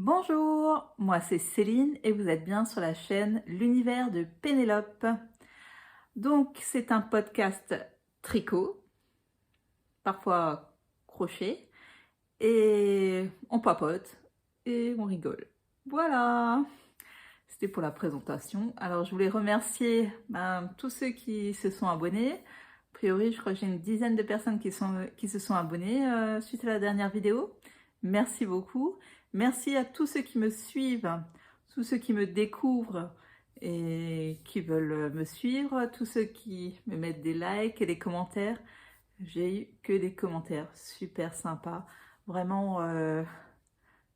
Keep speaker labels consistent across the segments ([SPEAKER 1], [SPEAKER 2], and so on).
[SPEAKER 1] Bonjour, moi c'est Céline et vous êtes bien sur la chaîne L'Univers de Pénélope. Donc c'est un podcast tricot, parfois crochet, et on papote et on rigole. Voilà, c'était pour la présentation. Alors je voulais remercier tous ceux qui se sont abonnés. A priori je crois que j'ai une dizaine de personnes qui se sont abonnées suite à la dernière vidéo. Merci beaucoup. Merci à tous ceux qui me suivent, tous ceux qui me découvrent et qui veulent me suivre, tous ceux qui me mettent des likes et des commentaires. J'ai eu que des commentaires super sympas, vraiment,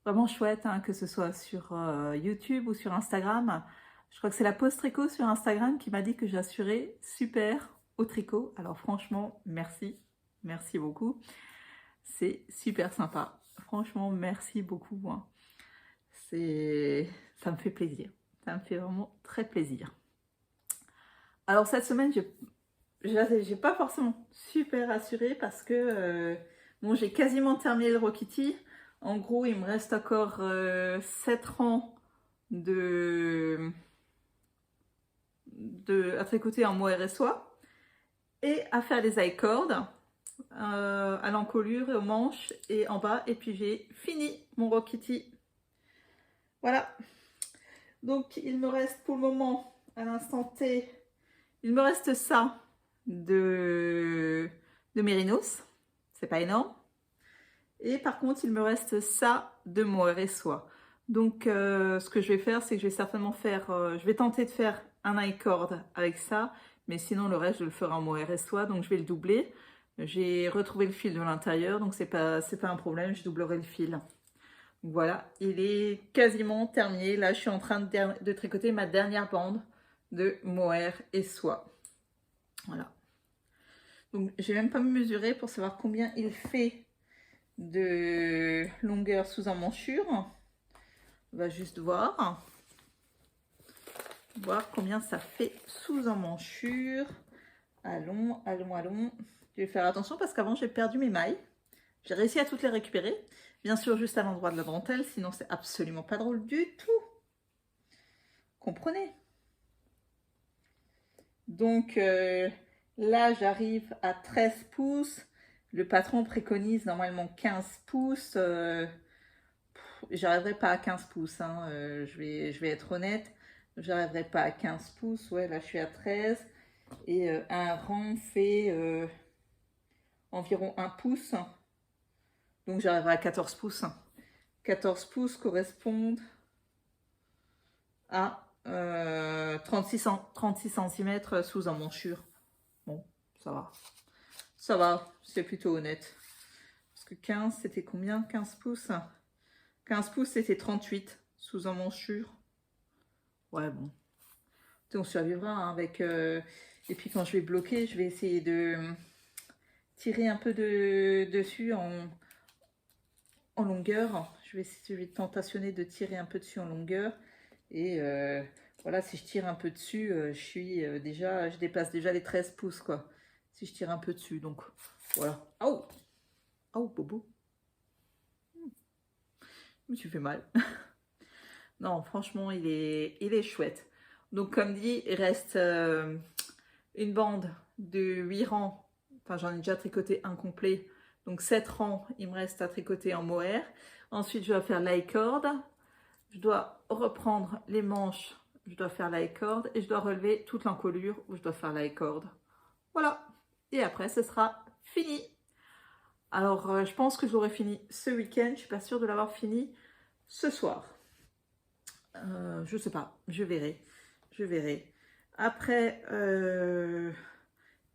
[SPEAKER 1] vraiment chouette, hein, que ce soit sur YouTube ou sur Instagram. Je crois que c'est la Pause Tricot sur Instagram qui m'a dit que j'assurais super au tricot. Alors franchement, merci, merci beaucoup. C'est super sympa. Franchement, merci beaucoup. Hein. Ça me fait plaisir. Ça me fait vraiment très plaisir. Alors cette semaine, j'ai pas forcément super assuré parce que bon, j'ai quasiment terminé le Rokiti. En gros, il me reste encore 7 rangs à tricoter en mohair et soie et à faire des I-cords. À l'encolure et aux manches et en bas, et puis j'ai fini mon Rokiti. Voilà, donc il me reste pour le moment, à l'instant T, il me reste ça de mérinos, c'est pas énorme, et par contre il me reste ça de mohair et soie. Donc ce que je vais faire, c'est que je vais certainement faire, je vais tenter de faire un I-cord avec ça, mais sinon le reste je le ferai en mohair et soie, donc je vais le doubler. J'ai retrouvé le fil de l'intérieur, donc c'est pas un problème, je doublerai le fil. Voilà, il est quasiment terminé. Là, je suis en train de tricoter ma dernière bande de mohair et soie. Voilà. Donc, je vais même pas me mesurer pour savoir combien il fait de longueur sous emmanchure. On va juste voir combien ça fait sous emmanchure. Allons, allons, allons. Je vais faire attention parce qu'avant j'ai perdu mes mailles. J'ai réussi à toutes les récupérer. Bien sûr, juste à l'endroit de la dentelle, sinon c'est absolument pas drôle du tout. Comprenez? Donc là, j'arrive à 13 pouces. Le patron préconise normalement 15 pouces. J'arriverai pas à 15 pouces, hein. Je vais être honnête. J'arriverai pas à 15 pouces. Ouais, là, je suis à 13. Et un rang fait environ 1 pouce. Donc, j'arriverai à 14 pouces. 14 pouces correspondent à 36 cm sous emmanchure. Bon, ça va. Ça va, c'est plutôt honnête. Parce que 15, c'était combien? 15 pouces 15 pouces, c'était 38 sous emmanchure. Ouais, bon. On survivra hein, avec... Et puis quand je vais bloquer, je vais essayer de tirer un peu dessus en longueur. Je vais tentationner de tirer un peu dessus en longueur. Et voilà, si je tire un peu dessus, je dépasse déjà les 13 pouces, quoi. Si je tire un peu dessus, donc voilà. Oh, oh, bobo. Je me suis fait mal. Non, franchement, il est chouette. Donc, comme dit, il reste une bande de 8 rangs. Enfin, j'en ai déjà tricoté un complet Donc 7 rangs, il me reste à tricoter en mohair. Ensuite, je dois faire l'aï-corde. Je dois reprendre les manches, je dois faire l'aï-corde et je dois relever toute l'encolure où je dois faire l'aï-corde. Voilà. Et après, ce sera fini. Alors, je pense que je l'aurai fini ce week-end. Je ne suis pas sûre de l'avoir fini ce soir. Je ne sais pas. Je verrai. Je verrai. Après, il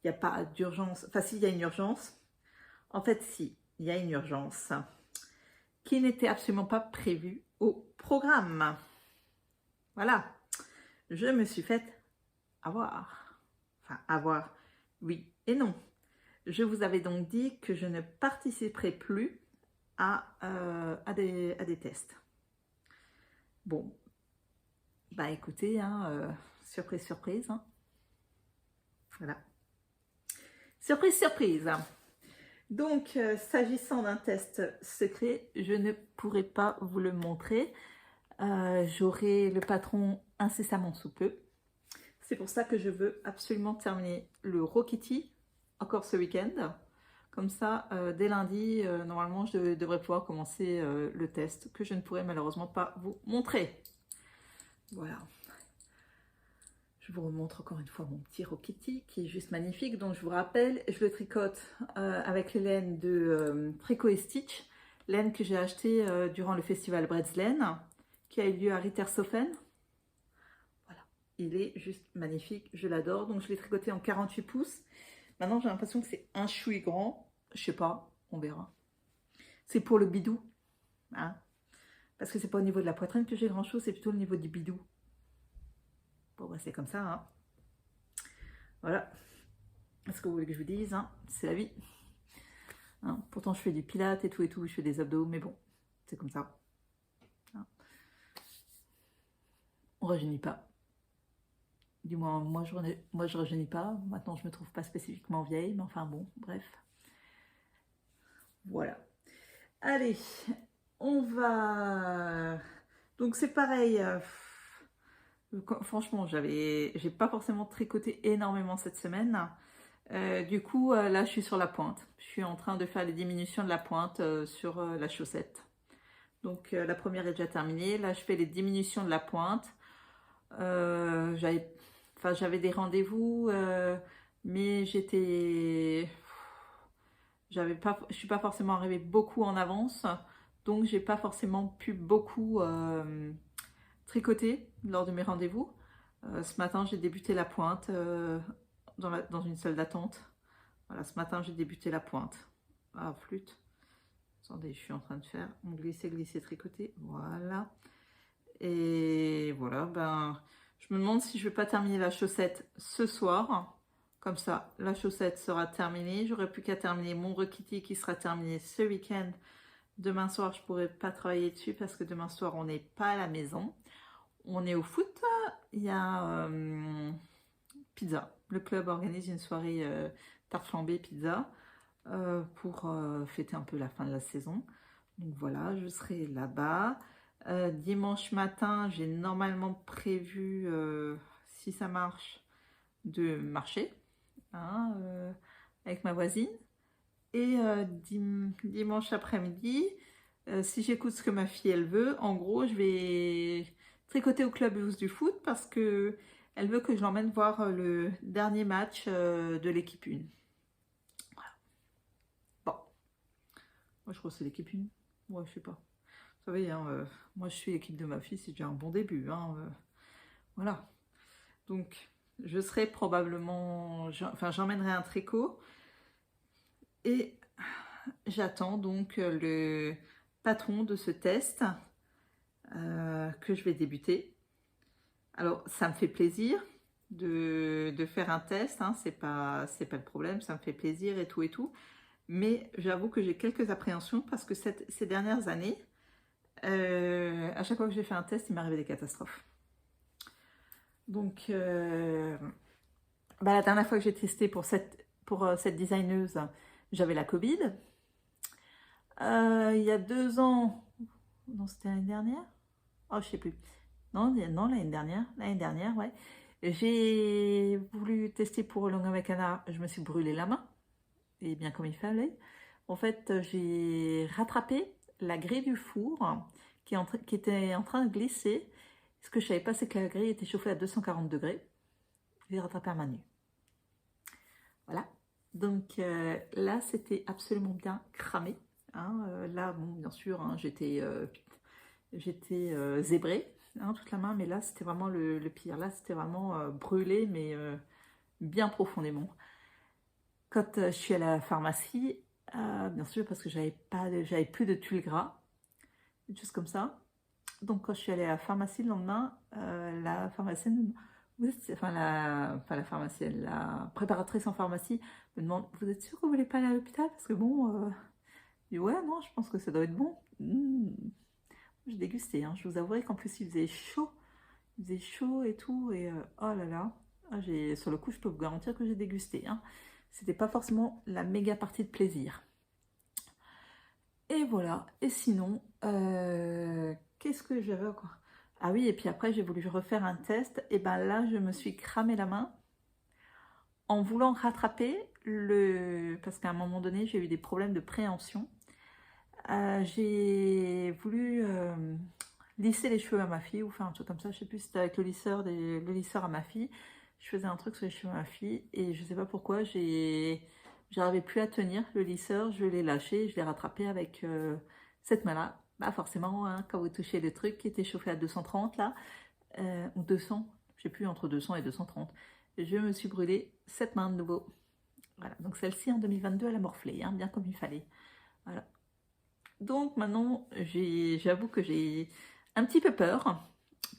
[SPEAKER 1] n'y a pas d'urgence. Enfin, s'il y a une urgence. En fait, si, il y a une urgence qui n'était absolument pas prévue au programme. Voilà. Je me suis faite avoir. Enfin, avoir, oui et non. Je vous avais donc dit que je ne participerai plus à des tests. Bon, bah écoutez, hein, surprise, surprise. Hein. Voilà. Surprise, surprise. Donc, s'agissant d'un test secret, je ne pourrai pas vous le montrer. J'aurai le patron incessamment sous peu. C'est pour ça que je veux absolument terminer le Raw Kitty encore ce week-end. Comme ça, dès lundi, normalement, je devrais pouvoir commencer le test que je ne pourrai malheureusement pas vous montrer. Voilà. Je vous remontre encore une fois mon petit Raw Kitty qui est juste magnifique. Donc, je vous rappelle, je le tricote avec les laines de Tricot et Stitch. Laine que j'ai achetée durant le festival Bretzlaine qui a eu lieu à Rittershofen. Voilà. Il est juste magnifique. Je l'adore. Donc, je l'ai tricoté en 48 pouces. Maintenant, j'ai l'impression que c'est un chouï grand. Je sais pas, on verra. C'est pour le bidou. Hein, parce que c'est pas au niveau de la poitrine que j'ai grand chose, c'est plutôt au niveau du bidou. Bon, bah, c'est comme ça. Hein. Voilà. Est-ce que vous voulez que je vous dise hein, c'est la vie. Hein, pourtant, je fais du pilates et tout, je fais des abdos, mais bon, c'est comme ça. Hein. On rajeunit pas. Du moins, moi je rajeunis pas. Maintenant, je me trouve pas spécifiquement vieille, mais enfin bon, bref. Voilà. Allez, on va... Donc c'est pareil. Franchement, j'ai pas forcément tricoté énormément cette semaine. Du coup, là, je suis sur la pointe. Je suis en train de faire les diminutions de la pointe sur la chaussette. Donc, la première est déjà terminée. Là, je fais les diminutions de la pointe. J'avais des rendez-vous, mais je suis pas forcément arrivée beaucoup en avance. Donc, j'ai pas forcément pu beaucoup tricoter lors de mes rendez-vous. Ce matin, j'ai débuté la pointe dans une salle d'attente. Voilà, ce matin, j'ai débuté la pointe. Ah, flûte. Attendez, je suis en train de faire glisser, glisser, tricoter. Voilà. Et voilà, ben, je me demande si je vais pas terminer la chaussette ce soir. Comme ça, la chaussette sera terminée. J'aurai plus qu'à terminer mon Raw Kitty qui sera terminé ce week-end. Demain soir, je pourrai pas travailler dessus parce que demain soir, on n'est pas à la maison. On est au foot. Il y a pizza. Le club organise une soirée tarte flambée pizza pour fêter un peu la fin de la saison. Donc voilà, je serai là-bas. Dimanche matin, j'ai normalement prévu, si ça marche, de marcher hein, avec ma voisine. Et dimanche après-midi, si j'écoute ce que ma fille elle veut, en gros, je vais tricoter au club du foot parce que elle veut que je l'emmène voir le dernier match de l'équipe 1. Voilà. Bon. Moi, je crois que c'est l'équipe 1. Moi, je sais pas. Vous savez, hein, moi, je suis l'équipe de ma fille, c'est déjà un bon début. Hein, voilà. Donc, je serai probablement... j'emmènerai un tricot. Et j'attends donc le patron de ce test que je vais débuter. Alors, ça me fait plaisir de faire un test, hein, c'est pas le problème, ça me fait plaisir et tout. Mais j'avoue que j'ai quelques appréhensions parce que ces dernières années, à chaque fois que j'ai fait un test, il m'arrivait des catastrophes. Donc, la dernière fois que j'ai testé pour cette designeuse, j'avais la Covid. Il y a 2 ans, non, c'était l'année dernière. Oh, je sais plus. Non, l'année dernière. L'année dernière, ouais. J'ai voulu tester pour Longa Macana, je me suis brûlé la main. Et bien comme il fallait. En fait, j'ai rattrapé la grille du four qui était en train de glisser. Ce que je savais pas, c'est que la grille était chauffée à 240 degrés. J'ai rattrapé à main nue. Voilà. Donc là, c'était absolument bien cramé. Hein. Là, bon, bien sûr, hein, j'étais zébrée, hein, toute la main, mais là, c'était vraiment le pire. Là, c'était vraiment brûlé, mais bien profondément. Quand je suis allée à la pharmacie, bien sûr, parce que j'avais plus de tulle gras, des choses comme ça. Donc, quand je suis allée à la pharmacie le lendemain, la pharmacienne, pas la pharmacienne, la préparatrice en pharmacie me demande, vous êtes sûre que vous voulez pas aller à l'hôpital? Parce que bon, je dis, ouais, non, je pense que ça doit être bon. J'ai dégusté, hein. Je vous avouerai qu'en plus, il faisait chaud. Il faisait chaud et tout, et oh là là. Sur le coup, je peux vous garantir que j'ai dégusté, hein. C'était pas forcément la méga partie de plaisir. Et voilà. Et sinon, qu'est-ce que j'avais encore? Ah oui, et puis après, j'ai voulu refaire un test. Et ben là, je me suis cramé la main en voulant rattraper parce qu'à un moment donné, j'ai eu des problèmes de préhension. J'ai voulu lisser les cheveux à ma fille, ou faire un truc comme ça. Je sais plus si c'était avec le lisseur à ma fille. Je faisais un truc sur les cheveux à ma fille, et je sais pas pourquoi, j'arrivais plus à tenir le lisseur. Je l'ai lâché, je l'ai rattrapé avec cette main-là. Bah forcément, hein, quand vous touchez le truc qui était chauffé à 230 là, ou 200, je sais plus, entre 200 et 230, je me suis brûlé cette main de nouveau. Voilà, donc celle-ci en 2022, elle a morflé, hein, bien comme il fallait. Voilà. Donc maintenant, j'avoue que j'ai un petit peu peur.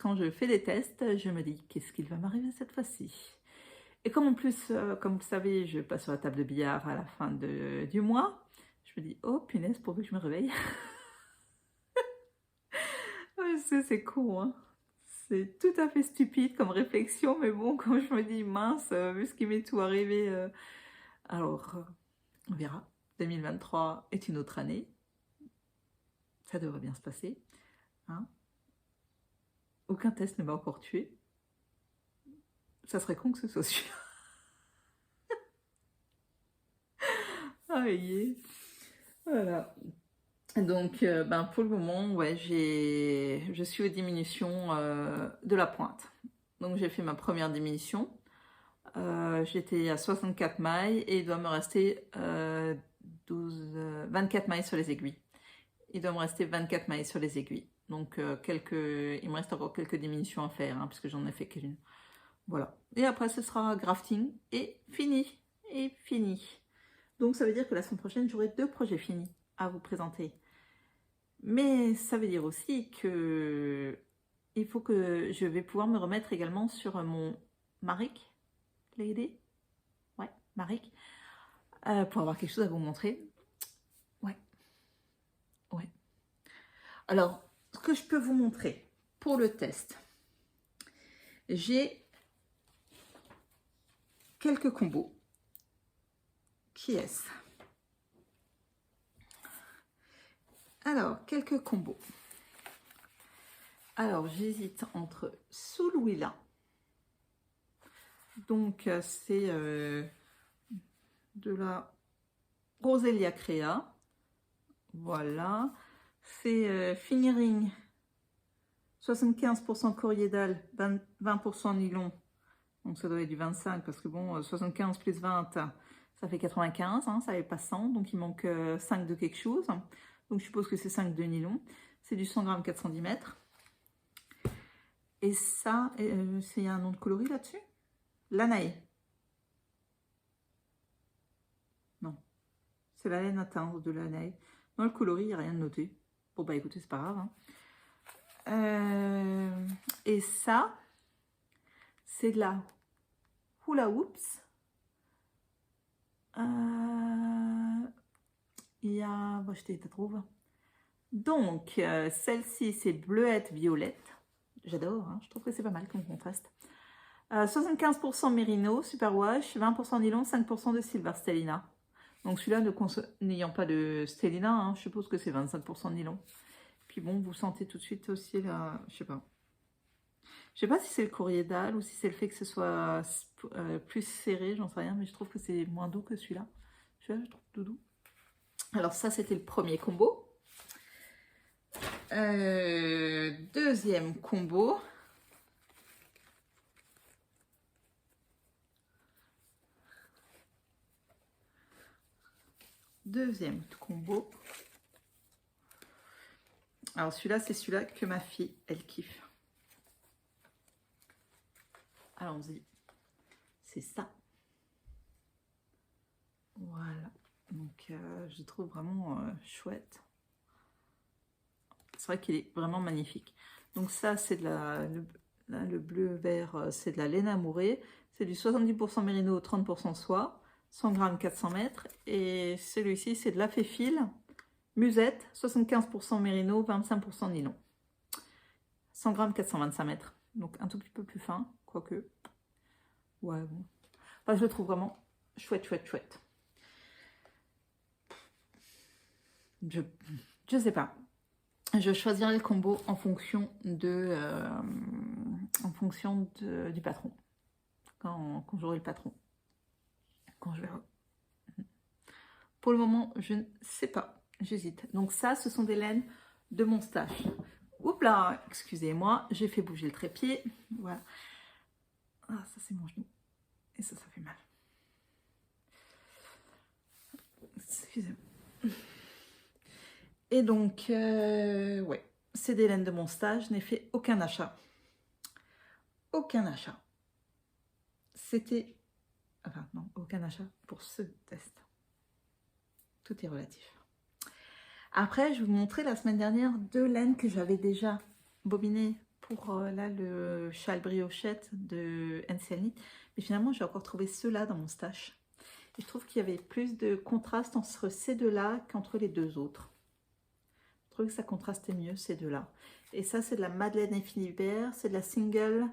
[SPEAKER 1] Quand je fais des tests, je me dis, qu'est-ce qu'il va m'arriver cette fois-ci? Et comme en plus, comme vous savez, je passe sur la table de billard à la fin du mois, je me dis, oh punaise, pourvu que je me réveille. Je sais, c'est con, hein. C'est tout à fait stupide comme réflexion, mais bon, quand je me dis, mince, vu ce qui m'est tout arrivé, alors, on verra. 2023 est une autre année. Ça devrait bien se passer. Hein. Aucun test ne m'a encore tué. Ça serait con que ce soit celui-là. Ah, yeah. Voilà. Donc, ben, pour le moment, ouais, je suis aux diminutions de la pointe. Donc, j'ai fait ma première diminution. J'étais à 64 mailles et il doit me rester 24 mailles sur les aiguilles. Il doit me rester 24 mailles sur les aiguilles. Donc, il me reste encore quelques diminutions à faire, hein, puisque j'en ai fait qu'une. Voilà. Et après, ce sera grafting et fini. Et fini. Donc, ça veut dire que la semaine prochaine, j'aurai 2 projets finis à vous présenter. Mais ça veut dire aussi que il faut que je vais pouvoir me remettre également sur mon Maric Lady. Ouais, Maric. Pour avoir quelque chose à vous montrer. Ouais. Ouais. Alors, ce que je peux vous montrer pour le test, j'ai quelques combos. Qui est-ce? Alors, quelques combos. Alors, j'hésite entre Soulwilla. Donc, c'est de la Roselia Crea. Voilà. C'est Finiring. 75% coriédal, 20% nylon. Donc, ça doit être du 25 parce que bon, 75 plus 20, ça fait 95. Hein, ça n'est pas 100. Donc, il manque 5 de quelque chose. Donc, je suppose que c'est 5 de nylon. C'est du 100 g 410 mètres. Et ça, c'est un nom de coloris là-dessus? Lanae. Non. C'est la laine à teindre de Lanae. Dans le coloris, il n'y a rien de noté. Bon, bah écoutez, c'est pas grave. Hein. Et ça, c'est de la Hula Hoops. Il y a... Bon, je te trouve. Donc, celle-ci, c'est bleuette violette. J'adore, hein, je trouve que c'est pas mal comme contraste. 75% Merino, Superwash, 20% nylon, 5% de Silver Stellina. Donc celui-là, n'ayant pas de Stellina, hein, je suppose que c'est 25% de nylon. Puis bon, vous sentez tout de suite aussi là, je sais pas. Je sais pas si c'est le coriédal ou si c'est le fait que ce soit plus serré, j'en sais rien, mais je trouve que c'est moins doux que celui-là. Celui-là, je trouve tout doux. Alors ça, c'était le premier combo. Deuxième combo. Deuxième combo. Alors celui-là, c'est celui-là que ma fille, elle kiffe. Allons-y. C'est ça. Voilà. Donc je trouve vraiment chouette. C'est vrai qu'il est vraiment magnifique. Donc ça, c'est de le bleu vert, c'est de la laine amourée. C'est du 70% mérino, 30% soie. 100 grammes, 400 mètres. Et celui-ci, c'est de la féfile. Musette, 75% mérino, 25% nylon. 100 grammes, 425 mètres. Donc un tout petit peu plus fin, quoique. Ouais, bon. Enfin, je le trouve vraiment chouette, chouette, chouette. Je sais pas. Je choisirai le combo en fonction du patron. Quand j'aurai le patron. Quand je verrai. Pour le moment, je ne sais pas. J'hésite. Donc ça, ce sont des laines de mon stash. Oups là, excusez-moi, j'ai fait bouger le trépied. Voilà. Ah, ça c'est mon genou. Et ça fait mal. Excusez-moi. Et donc, ouais, c'est des laines de mon stage. Je n'ai fait aucun achat. Aucun achat. C'était... Enfin, non, aucun achat pour ce test. Tout est relatif. Après, je vais vous montrer la semaine dernière deux laines que j'avais déjà bobinées pour là le châle briochette de NCL. Mais finalement, j'ai encore trouvé ceux-là dans mon stash. Et je trouve qu'il y avait plus de contraste entre ces deux-là qu'entre les deux autres. Je trouvais que ça contrastait mieux ces deux-là. Et ça, c'est de la Madeleine et Philibert. C'est de la single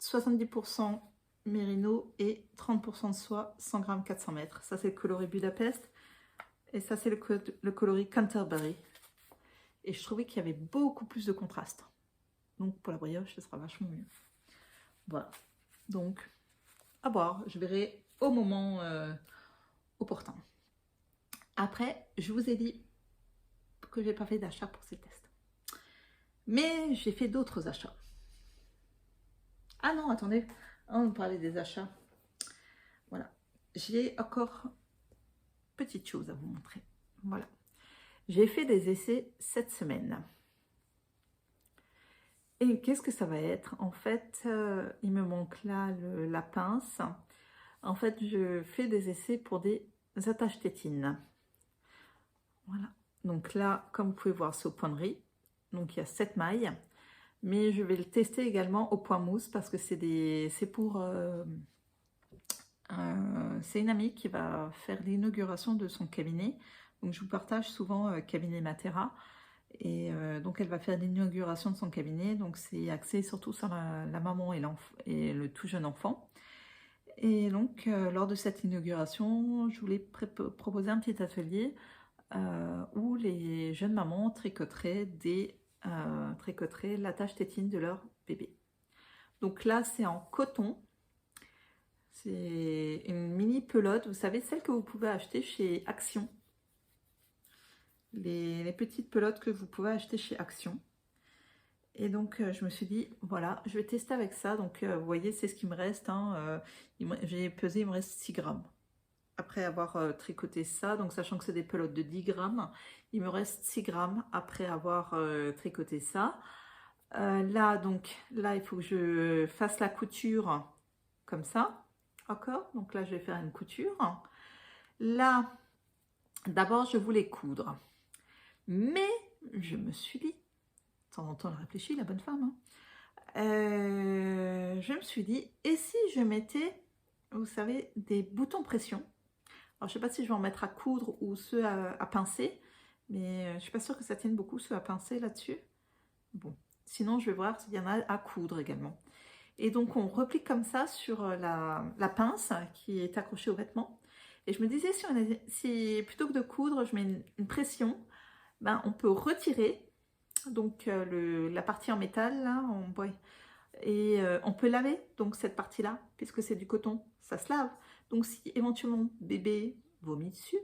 [SPEAKER 1] 70% mérino et 30% de soie, 100 grammes, 400 mètres. Ça, c'est le coloris Budapest. Et ça, c'est le coloris Canterbury. Et je trouvais qu'il y avait beaucoup plus de contraste. Donc, pour la brioche, ce sera vachement mieux. Voilà. Donc, à voir. Je verrai au moment opportun. Après, je vous ai dit que je n'ai pas fait d'achat pour ces tests. Mais j'ai fait d'autres achats. Ah non, attendez. On parlait des achats. Voilà. J'ai encore petite chose à vous montrer. Voilà. J'ai fait des essais cette semaine. Et qu'est-ce que ça va être? En fait, il me manque là la pince. En fait, je fais des essais pour des attaches tétines. Voilà. Donc là, comme vous pouvez voir, c'est au point de riz. Donc il y a 7 mailles. Mais je vais le tester également au point mousse parce que c'est c'est une amie qui va faire l'inauguration de son cabinet. Donc je vous partage souvent cabinet Matera. Et donc elle va faire l'inauguration de son cabinet. Donc c'est axé surtout sur la maman et le tout jeune enfant. Et donc lors de cette inauguration, je voulais proposer un petit atelier où les jeunes mamans tricoteraient l'attache tétine de leur bébé. Donc là, c'est en coton. C'est une mini pelote, vous savez, celle que vous pouvez acheter chez Action. Les petites pelotes que vous pouvez acheter chez Action. Et donc, je me suis dit, voilà, je vais tester avec ça. Donc, vous voyez, c'est ce qui me reste. Hein, j'ai pesé, il me reste 6 grammes. Après avoir tricoté ça, donc sachant que c'est des pelotes de 10 grammes, il me reste 6 grammes après avoir tricoté ça. Là, il faut que je fasse la couture comme ça. D'accord? Donc là, je vais faire une couture. Là, d'abord, je voulais coudre. Mais je me suis dit, de temps en temps, elle réfléchit, la bonne femme. Hein, je me suis dit, et si je mettais, vous savez, des boutons pression? Alors, je ne sais pas si je vais en mettre à coudre ou ceux à pincer, mais je ne suis pas sûre que ça tienne beaucoup, ceux à pincer là-dessus. Bon, sinon, je vais voir s'il y en a à coudre également. Et donc, on replie comme ça sur la pince qui est accrochée au vêtement. Et je me disais, si plutôt que de coudre, je mets une pression, ben, on peut retirer donc la partie en métal, là, en bois. Et on peut laver donc cette partie-là, puisque c'est du coton, ça se lave. Donc, si éventuellement bébé vomit dessus,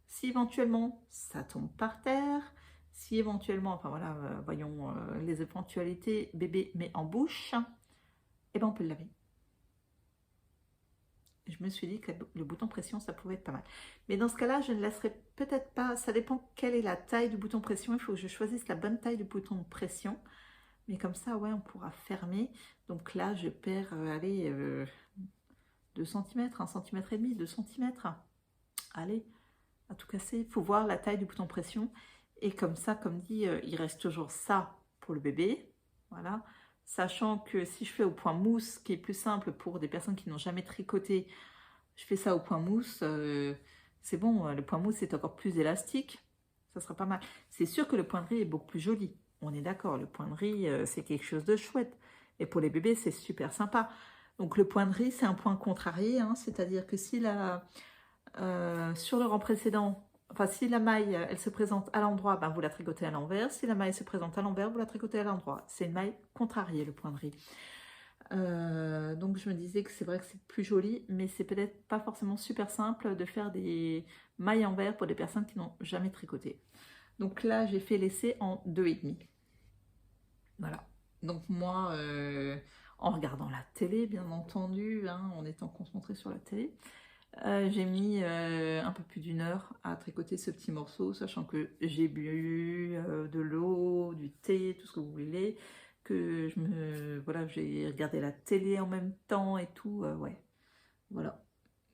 [SPEAKER 1] Si éventuellement ça tombe par terre, si éventuellement, enfin voilà, voyons les éventualités, bébé met en bouche, et ben on peut le laver. Je me suis dit que le bouton pression, ça pouvait être pas mal. Mais dans ce cas-là, je ne laisserai peut-être pas, ça dépend quelle est la taille du bouton pression, il faut que je choisisse la bonne taille du bouton de pression. Mais comme ça, ouais, on pourra fermer. Donc là, je perds, allez, 2 cm, 1 cm et demi, 2 cm. Allez, à tout casser, il faut voir la taille du bouton pression. Et comme ça, comme dit, il reste toujours ça pour le bébé. Voilà. Sachant que si je fais au point mousse, qui est plus simple pour des personnes qui n'ont jamais tricoté, je fais ça au point mousse, c'est bon, le point mousse est encore plus élastique, ça sera pas mal. C'est sûr que le point de riz est beaucoup plus joli, on est d'accord, le point de riz, c'est quelque chose de chouette. Et pour les bébés, c'est super sympa. Donc le point de riz, c'est un point contrarié, hein, c'est-à-dire que si sur le rang précédent, enfin si la maille, elle se présente à l'endroit, ben, vous la tricotez à l'envers. Si la maille se présente à l'envers, vous la tricotez à l'endroit. C'est une maille contrariée, le point de riz. Donc je me disais que c'est vrai que c'est plus joli, mais c'est peut-être pas forcément super simple de faire des mailles en verre pour des personnes qui n'ont jamais tricoté. Donc là, j'ai fait l'essai en 2,5. Voilà. Donc moi, en regardant la télé, bien entendu, hein, en étant concentrée sur la télé, j'ai mis un peu plus d'1 heure à tricoter ce petit morceau, sachant que j'ai bu de l'eau, du thé, tout ce que vous voulez, que voilà, j'ai regardé la télé en même temps et tout, ouais, voilà.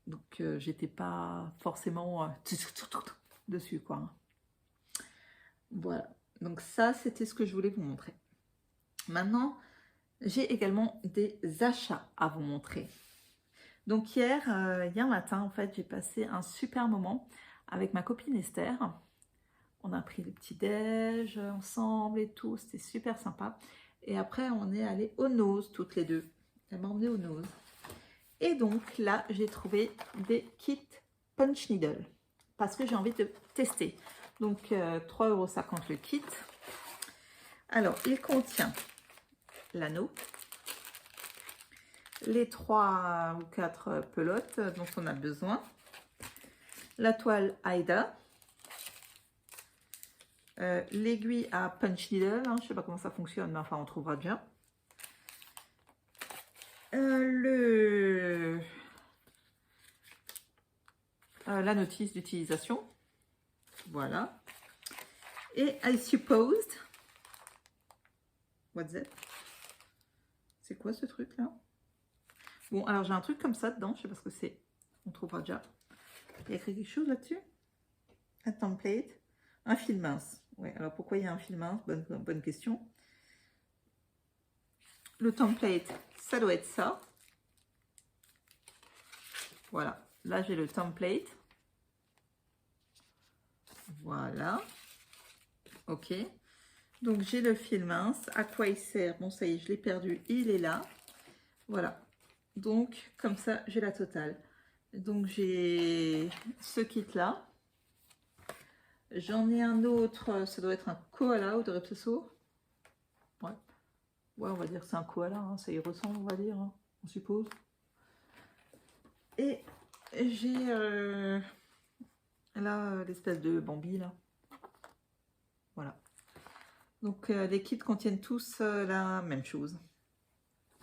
[SPEAKER 1] Donc j'étais pas forcément dessus, quoi. Hein. Voilà. Donc ça, c'était ce que je voulais vous montrer. Maintenant, j'ai également des achats à vous montrer. Donc hier matin, en fait, j'ai passé un super moment avec ma copine Esther. On a pris le petit-déj ensemble et tout, c'était super sympa. Et après, on est allé au Nose, toutes les deux. Elle m'a emmenée au Nose. Et donc là, j'ai trouvé des kits Punch Needle parce que j'ai envie de tester. Donc 3,50 € le kit. Alors, il contient l'anneau, les 3 ou 4 pelotes dont on a besoin, la toile Aida, l'aiguille à punch needle, hein, je ne sais pas comment ça fonctionne, mais enfin on trouvera bien. La notice d'utilisation, voilà. Et I supposed, what's that? C'est quoi ce truc là? Bon, alors j'ai un truc comme ça dedans, je sais pas ce que c'est, on trouvera déjà. Il y a écrit quelque chose là-dessus? Un template, un fil mince. Ouais, alors pourquoi il y a un fil mince? Bonne question. Le template, ça doit être ça. Voilà, là j'ai le template. Voilà. Ok. Donc j'ai le fil mince. À quoi il sert? Bon, ça y est, je l'ai perdu. Il est là. Voilà. Donc, comme ça, j'ai la totale. Donc j'ai ce kit-là. J'en ai un autre, ça doit être un koala ou de Repsoso. Ouais. Ouais, on va dire que c'est un koala, hein, ça y ressemble, on va dire, hein, on suppose. Et j'ai là l'espèce de Bambi, là. Voilà. Donc les kits contiennent tous la même chose.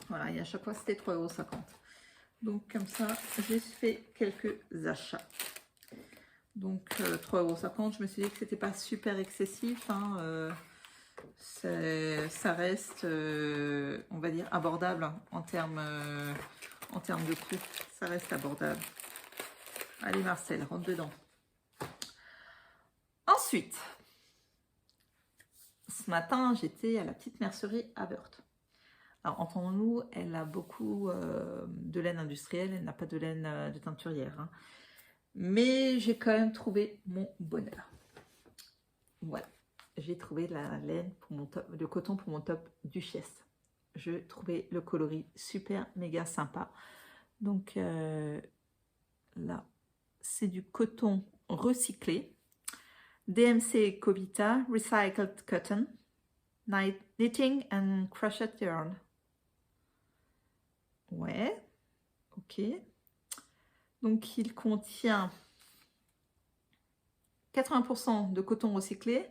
[SPEAKER 1] Voilà, et à chaque fois c'était 3,50 €. Donc comme ça, j'ai fait quelques achats. Donc 3,50 €, je me suis dit que c'était pas super excessif. Hein, ça reste, on va dire, abordable en termes de coût. Ça reste abordable. Allez Marcel, rentre dedans. Ensuite, ce matin, j'étais à la petite mercerie Avert. Alors, entendons-nous, elle a beaucoup de laine industrielle, elle n'a pas de laine de teinturière. Hein. Mais j'ai quand même trouvé mon bonheur. Voilà, j'ai trouvé la laine pour mon top, le coton pour mon top Duchesse. Je trouvais le coloris super méga sympa. Donc là, c'est du coton recyclé. DMC Covita Recycled Cotton. Knitting and Crochet Yarn. Ouais, ok. Donc il contient 80% de coton recyclé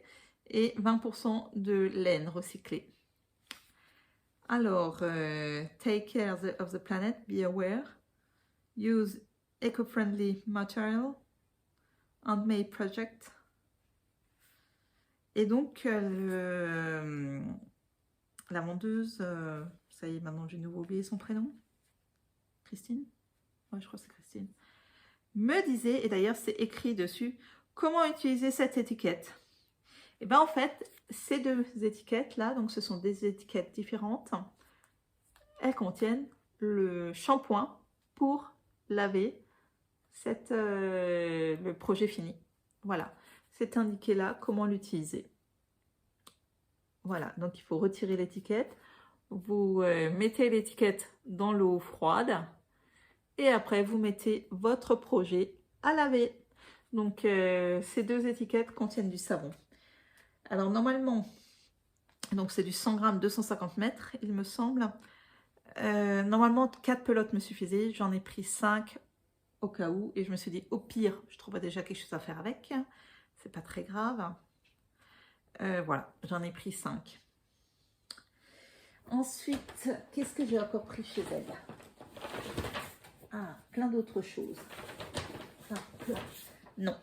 [SPEAKER 1] et 20% de laine recyclée. Alors, take care of the planet, be aware, use eco-friendly material, handmade project. Et donc, la vendeuse, ça y est, maintenant j'ai de nouveau oublié son prénom. Christine? Ouais, je crois que c'est Christine. Me disait, et d'ailleurs c'est écrit dessus, comment utiliser cette étiquette. Et bien en fait, ces deux étiquettes-là, donc ce sont des étiquettes différentes, elles contiennent le shampoing pour laver le projet fini. Voilà, c'est indiqué là comment l'utiliser. Voilà, donc il faut retirer l'étiquette. Vous mettez l'étiquette dans l'eau froide et après vous mettez votre projet à laver. Donc ces deux étiquettes contiennent du savon. Alors normalement, donc c'est du 100 grammes 250 mètres il me semble. Normalement 4 pelotes me suffisaient, j'en ai pris 5 au cas où et je me suis dit au pire je trouverai déjà quelque chose à faire avec, c'est pas très grave. Voilà, j'en ai pris 5. Ensuite, qu'est-ce que j'ai encore pris chez elle? Ah, plein d'autres choses. Non.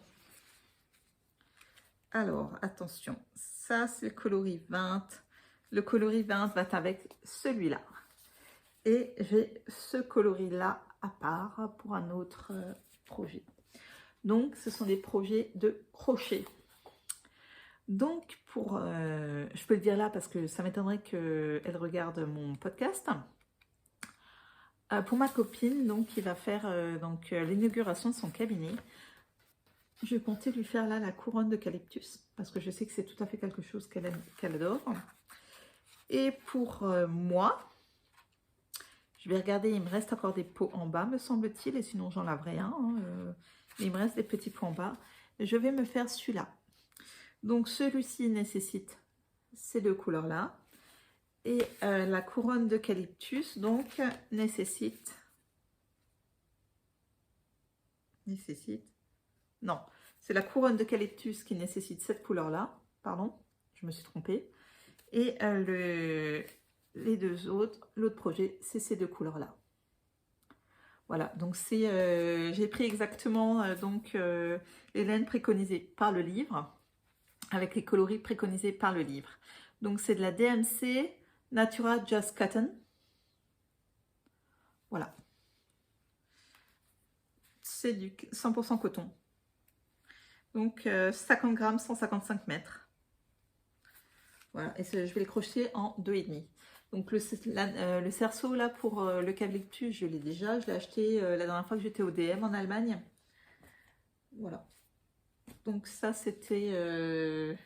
[SPEAKER 1] Alors, attention, ça c'est le coloris 20. Le coloris 20 va avec celui-là. Et j'ai ce coloris-là à part pour un autre projet. Donc, ce sont des projets de crochet. Donc, je peux le dire là parce que ça m'étonnerait qu'elle regarde mon podcast. Pour ma copine, donc, qui va faire l'inauguration de son cabinet, je comptais lui faire là la couronne d'eucalyptus parce que je sais que c'est tout à fait quelque chose qu'elle adore. Et pour moi, je vais regarder, il me reste encore des pots en bas, me semble-t-il, et sinon j'en laverai un. Il me reste des petits pots en bas. Je vais me faire celui-là. Donc celui-ci nécessite ces deux couleurs-là. Et la couronne d'eucalyptus, donc, nécessite... Non, c'est la couronne d'eucalyptus qui nécessite cette couleur-là. Pardon, je me suis trompée. Et les deux autres, l'autre projet, c'est ces deux couleurs-là. Voilà, donc j'ai pris exactement les laines préconisées par le livre, avec les coloris préconisés par le livre. Donc c'est de la DMC Natura Just Cotton. Voilà. C'est du 100% coton. Donc 50 grammes, 155 mètres. Voilà, et je vais les crocheter en 2,5. Donc le cerceau là pour l'eucalyptus, je l'ai déjà. Je l'ai acheté la dernière fois que j'étais au DM en Allemagne. Voilà. Donc ça c'était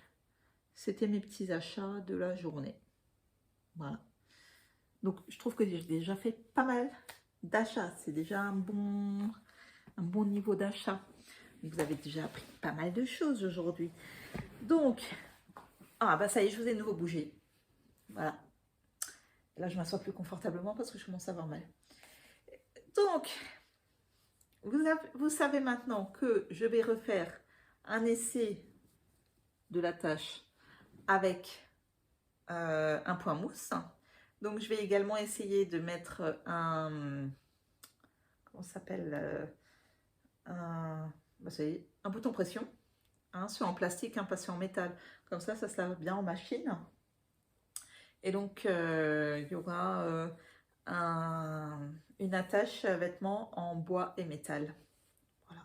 [SPEAKER 1] mes petits achats de la journée. Voilà. Donc je trouve que j'ai déjà fait pas mal d'achats. C'est déjà un bon niveau d'achat. Vous avez déjà appris pas mal de choses aujourd'hui. Donc, ah bah ça y est, je vous ai de nouveau bougé. Voilà. Là, je m'assois plus confortablement parce que je commence à avoir mal. Donc, vous savez maintenant que je vais refaire un essai de la tâche avec un point mousse. Donc, je vais également essayer de mettre un... Comment ça s'appelle bah, c'est un bouton pression. Soit en plastique, pas soit en métal. Comme ça se lave bien en machine. Et donc, il y aura une attache à vêtements en bois et métal. Voilà.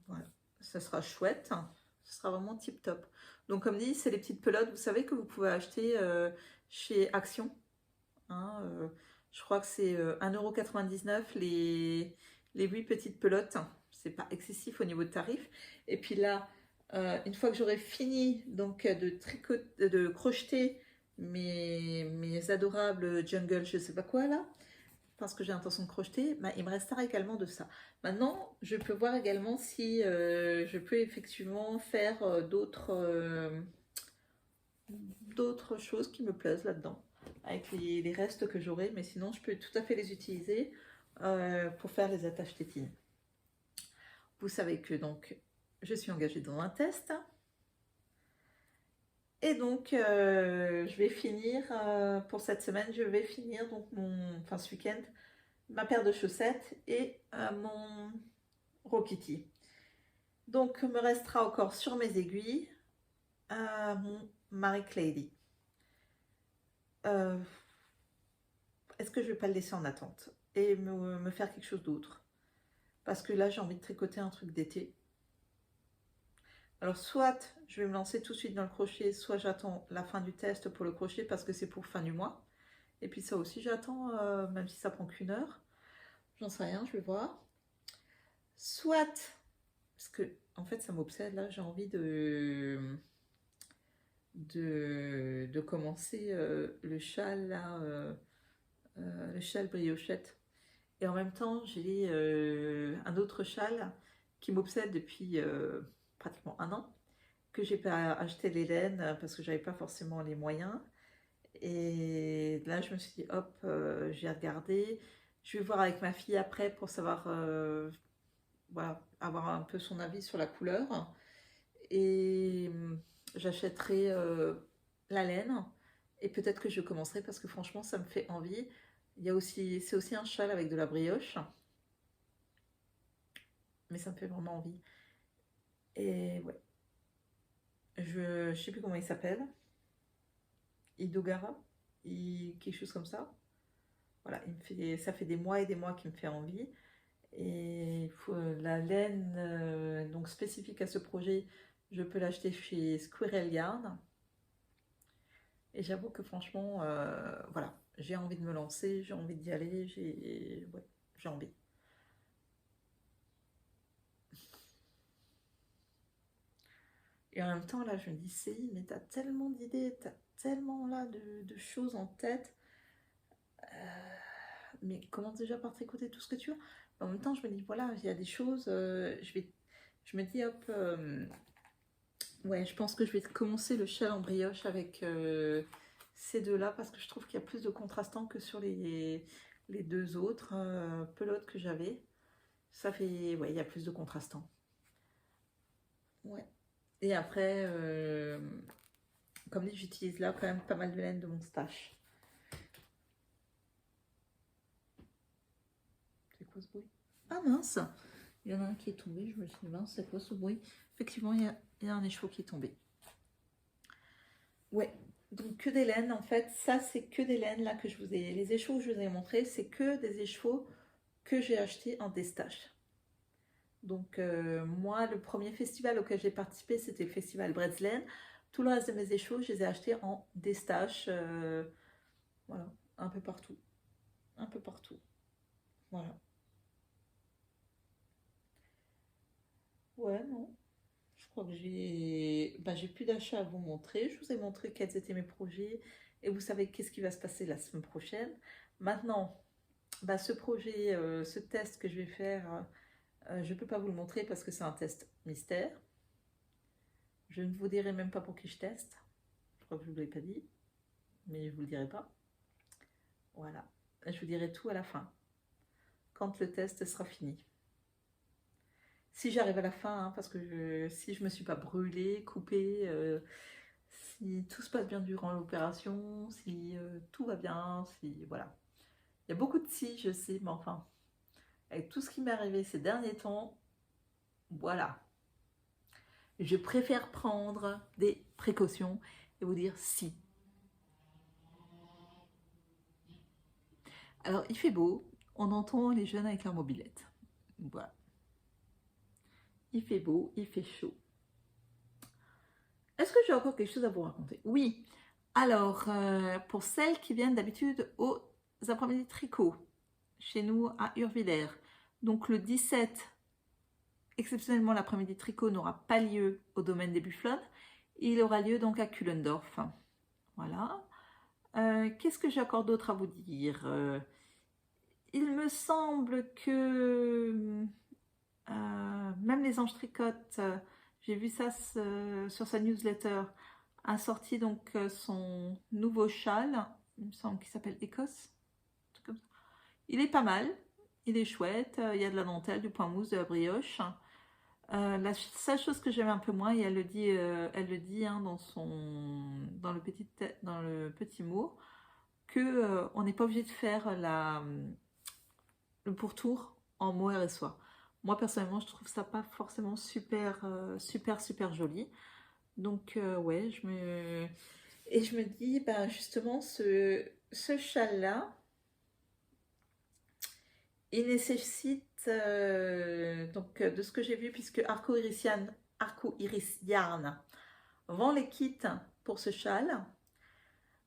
[SPEAKER 1] Voilà. Ça sera chouette. Ce sera vraiment tip top. Donc, comme dit, c'est les petites pelotes. Vous savez que vous pouvez acheter chez Action. Je crois que c'est 1,99 € les 8 petites pelotes. C'est pas excessif au niveau de tarif. Et puis là, une fois que j'aurai fini donc de crocheter mes adorables jungle, je sais pas quoi là, parce que j'ai l'intention de crocheter, bah, il me restera également de ça. Maintenant, je peux voir également si je peux effectivement faire d'autres choses qui me plaisent là-dedans, avec les restes que j'aurai, mais sinon je peux tout à fait les utiliser pour faire les attaches tétines. Vous savez que donc je suis engagée dans un test. Et donc, je vais finir, pour cette semaine, je vais finir donc enfin ce week-end, ma paire de chaussettes et mon Rokiti. Donc, me restera encore sur mes aiguilles mon Marie Clary. Est-ce que je vais pas le laisser en attente et me faire quelque chose d'autre? Parce que là, j'ai envie de tricoter un truc d'été. Alors, soit je vais me lancer tout de suite dans le crochet, soit j'attends la fin du test pour le crochet parce que c'est pour fin du mois. Et puis ça aussi, j'attends, même si ça prend qu'une heure. J'en sais rien, je vais voir. Soit, parce que en fait, ça m'obsède là, j'ai envie de commencer le châle là, le châle briochette. Et en même temps, j'ai un autre châle qui m'obsède depuis pratiquement un an, que j'ai pas acheté les laines parce que j'avais pas forcément les moyens. Et là, je me suis dit, hop, j'ai regardé. Je vais voir avec ma fille après pour savoir, voilà, avoir un peu son avis sur la couleur. Et j'achèterai la laine. Et peut-être que je commencerai parce que franchement, ça me fait envie. Il y a aussi, c'est aussi un châle avec de la brioche. Mais ça me fait vraiment envie. Et ouais, je sais plus comment il s'appelle. Idogara, quelque chose comme ça. Voilà, ça fait des mois et des mois qu'il me fait envie. Et la laine donc spécifique à ce projet, je peux l'acheter chez Squirrel Yarn. Et j'avoue que franchement, voilà, j'ai envie de me lancer, j'ai envie d'y aller, ouais, j'ai envie. Et en même temps, là, je me dis, c'est, mais t'as tellement d'idées, t'as tellement là de choses en tête. Mais commence déjà par tricoter tout ce que tu as. En même temps, je me dis, voilà, il y a des choses, je me dis, hop, ouais, je pense que je vais commencer le châle en brioche avec ces deux-là parce que je trouve qu'il y a plus de contrastants que sur les deux autres pelotes que j'avais. Ça fait, ouais, il y a plus de contrastants. Ouais. Et après, comme dit, j'utilise là quand même pas mal de laine de mon stash. C'est quoi ce bruit? Ah mince! Il y en a un qui est tombé, je me suis dit, mince, c'est quoi ce bruit? Effectivement, il y a un écheveau qui est tombé. Ouais, donc que des laines en fait, ça c'est que des laines là que je vous ai, les écheveaux que je vous ai montrés, c'est que des écheveaux que j'ai achetés en destache. Donc moi, le premier festival auquel j'ai participé, c'était le festival Bretzlen. Tout le reste de mes écheveaux, je les ai achetés en destache, voilà, un peu partout, un peu partout, voilà. Ouais, non, je crois que j'ai plus d'achats à vous montrer. Je vous ai montré quels étaient mes projets et vous savez qu'est-ce qui va se passer la semaine prochaine. Maintenant, ce projet, ce test que je vais faire, je ne peux pas vous le montrer parce que c'est un test mystère. Je ne vous dirai même pas pour qui je teste. Je crois que je ne vous l'ai pas dit, mais je ne vous le dirai pas. Voilà, je vous dirai tout à la fin, quand le test sera fini. Si j'arrive à la fin, hein, parce que si je ne me suis pas brûlée, coupée, si tout se passe bien durant l'opération, si tout va bien, si voilà. Il y a beaucoup de si, je sais, mais enfin, avec tout ce qui m'est arrivé ces derniers temps, voilà. Je préfère prendre des précautions et vous dire si. Alors, il fait beau, on entend les jeunes avec leur mobilette. Voilà. Il fait beau, il fait chaud. Est-ce que j'ai encore quelque chose à vous raconter? Oui. Alors, pour celles qui viennent d'habitude aux après-midi tricot, chez nous à Urvillers, donc le 17, exceptionnellement l'après-midi tricot n'aura pas lieu au domaine des Bufflones, il aura lieu donc à Kullendorf. Voilà. Qu'est-ce que j'ai encore d'autre à vous dire? Il me semble que même les Anges Tricotent, j'ai vu ça sur sa newsletter, a sorti donc son nouveau châle, il me semble qu'il s'appelle Écosse, un truc comme ça. Il est pas mal, il est chouette, il y a de la dentelle, du point mousse, de la brioche. La seule chose que j'aime un peu moins, et elle le dit hein, dans le petit mot, que on n'est pas obligé de faire le pourtour en mohair et soie. Moi personnellement, je trouve ça pas forcément super joli. Donc ouais, je me dis, bah justement, ce châle-là, il nécessite, de ce que j'ai vu, puisque Arco Iris Yarn vend les kits pour ce châle.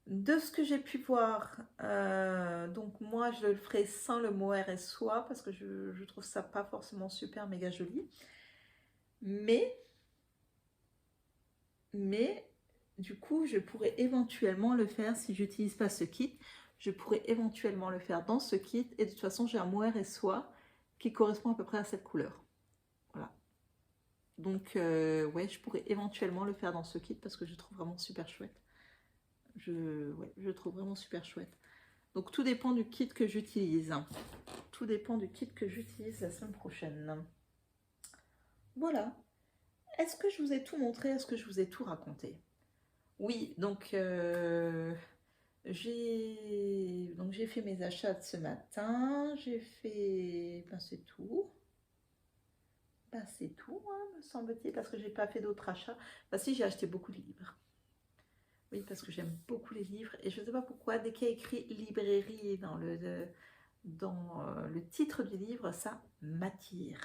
[SPEAKER 1] De ce que j'ai pu voir, donc moi je le ferai sans le mohair et soie parce que je trouve ça pas forcément super méga joli. Mais, mais du coup je pourrais éventuellement le faire si j'utilise pas ce kit. Je pourrais éventuellement le faire dans ce kit et de toute façon j'ai un mohair et soie qui correspond à peu près à cette couleur. Voilà. Donc ouais, je pourrais éventuellement le faire dans ce kit parce que je trouve vraiment super chouette. Ouais, je trouve vraiment super chouette. Donc tout dépend du kit que j'utilise. Tout dépend du kit que j'utilise la semaine prochaine. Voilà. Est-ce que je vous ai tout montré? Est-ce que je vous ai tout raconté? Oui, donc j'ai fait mes achats de ce matin. J'ai fait... Ben c'est tout. Ben c'est tout, hein, me semble-t-il, parce que j'ai pas fait d'autres achats. Ben si, j'ai acheté beaucoup de livres. Oui, parce que j'aime beaucoup les livres. Et je ne sais pas pourquoi, dès qu'il y a écrit librairie dans le titre du livre, ça m'attire.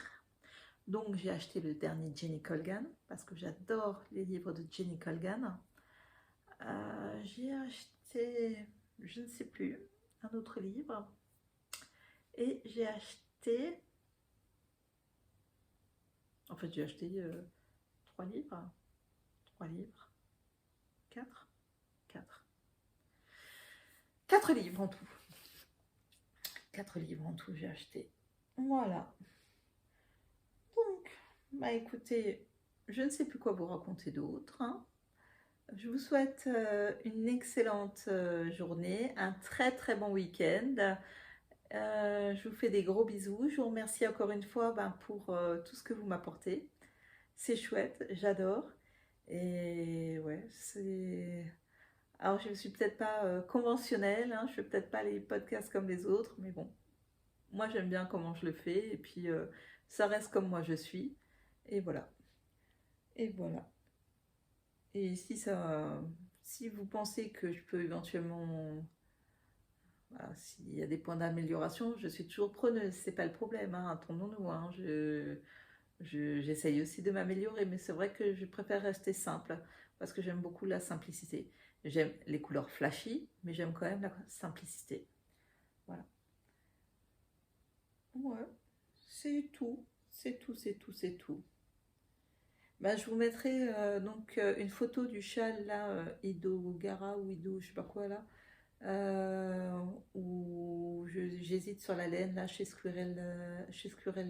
[SPEAKER 1] Donc j'ai acheté le dernier Jenny Colgan, parce que j'adore les livres de Jenny Colgan. J'ai acheté, je ne sais plus, un autre livre. Et j'ai acheté... En fait, j'ai acheté 3 livres. 3 livres. 4. 4 livres en tout. 4 livres en tout, j'ai acheté. Voilà. Donc, bah écoutez, je ne sais plus quoi vous raconter d'autre, hein. Je vous souhaite une excellente journée, un très bon week-end. Je vous fais des gros bisous. Je vous remercie encore une fois pour tout ce que vous m'apportez. C'est chouette, j'adore. Et ouais, c'est... Alors, je ne suis peut-être pas conventionnelle, hein, je ne fais peut-être pas les podcasts comme les autres, mais bon, moi j'aime bien comment je le fais, et puis ça reste comme moi je suis. Et voilà. Et voilà. Et si vous pensez que je peux éventuellement, voilà, s'il y a des points d'amélioration, je suis toujours preneuse, c'est pas le problème, hein, attendons-nous, hein, j'essaye aussi de m'améliorer, mais c'est vrai que je préfère rester simple, parce que j'aime beaucoup la simplicité. J'aime les couleurs flashy, mais j'aime quand même la simplicité. Voilà. Ouais, c'est tout, c'est tout. Bah, je vous mettrai une photo du châle là, Ido Gara ou Ido, je sais pas quoi là, où j'hésite sur la laine là chez Squirrel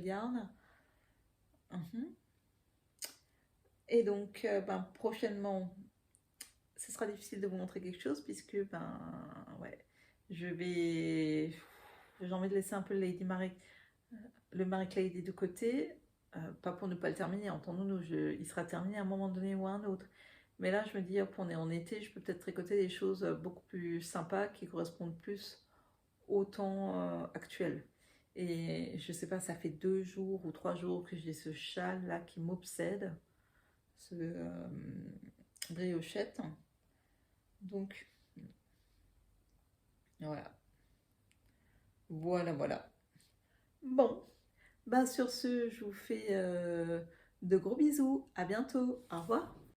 [SPEAKER 1] Yarn. Mhm. Et donc, prochainement, ce sera difficile de vous montrer quelque chose puisque, ouais, j'ai envie de laisser un peu le Marie Lady de côté, pas pour ne pas le terminer, entendons-nous, il sera terminé à un moment donné ou à un autre. Mais là, je me dis, hop, on est en été, je peux peut-être tricoter des choses beaucoup plus sympas qui correspondent plus au temps actuel. Et je sais pas, ça fait 2 jours ou 3 jours que j'ai ce châle là qui m'obsède, ce briochette. Donc voilà, voilà. Bon, sur ce, je vous fais de gros bisous. À bientôt. Au revoir.